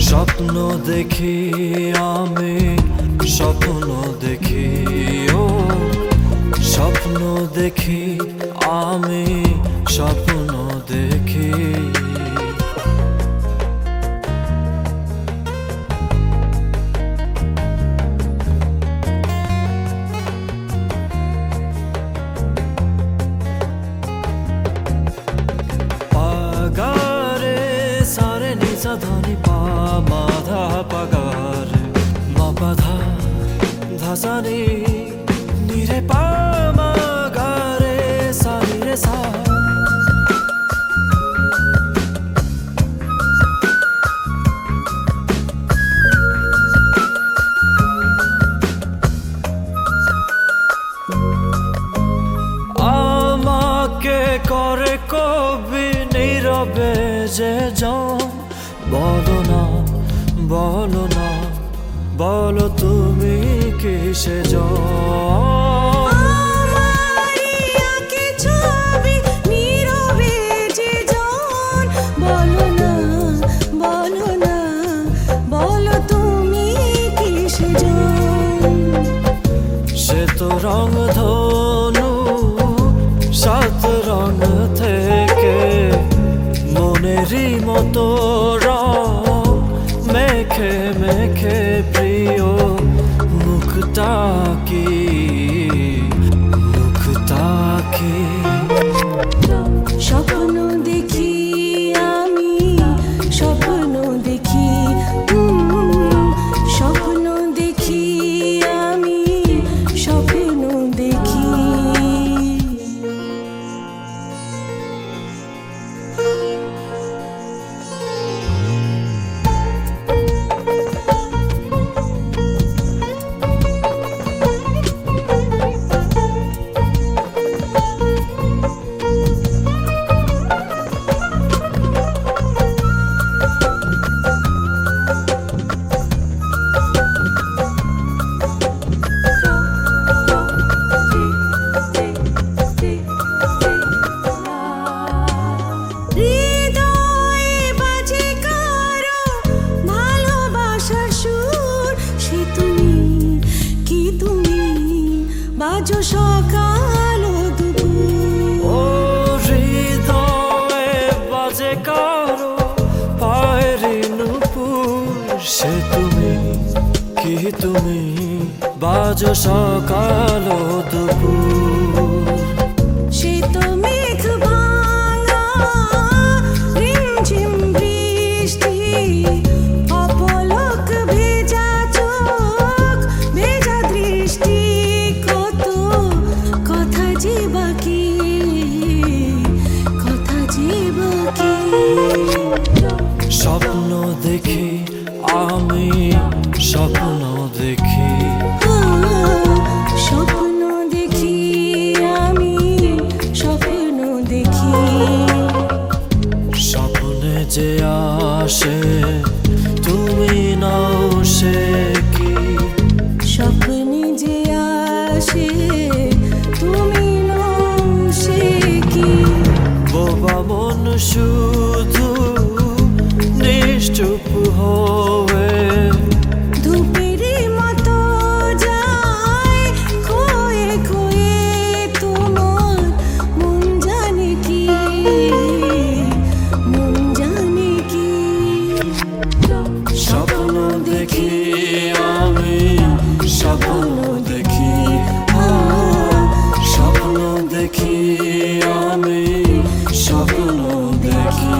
স্বপ্ন দেখি আমি, স্বপ্ন দেখি, ও স্বপ্ন দেখি আমি, স্বপ্ন দেখি। পাগারে সারে নিসা ধনি পা মাধা পাগারে মা পাধা ধাসানি নিরে পা মাগারে সানি রে সা। আমাকে করে কবি নীরবে যে জন, বলো না বলো না বলো তুমি কিসে জন। বলো না বলো না বলো তুমি কিসে জন। সে তো রং ধনু সাত রং থেকে মনেরই মতো রং মেখে মেখে প্রিয় মুখটা কি, মুখটা কি। স্বপ্ন দেখি আমি, স্বপ্ন দেখি, স্বপ্ন দেখি আমি, স্বপ্ন দেখি। বাজো সকাল দুপুর, ও হৃদয়ে বাজে কারো পায়ের নূপুর। সে তুমি কি তুমি, বাজো সকাল দুপুর। সে তো মেঘ ভাঙা রিমঝিম বৃষ্টি, অপলক ভেজা চোখ ভেজা দৃষ্টি। কত কথা যে বাকি, কথা যে বাকি। স্বপ্ন দেখি আমি, স্বপ্ন দেখি, স্বপ্ন দেখি আমি, স্বপ্ন দেখি। স্বপ্নে যে আসে তুমি নাও সে কি, স্বপ্নে যে আসে তুমি নও সে কি। বোবা মন শুধু নিশ্চুপ হয়ে ধূপের মতো যায় খোয়ে খোয়ে, তোমার মন জানে কি, মন জানে কি। স্বপ্ন দেখি আমি, স্বপ্ন দেখি, স্বপ্ন দেখি আমি, স্বপ্ন দেখি।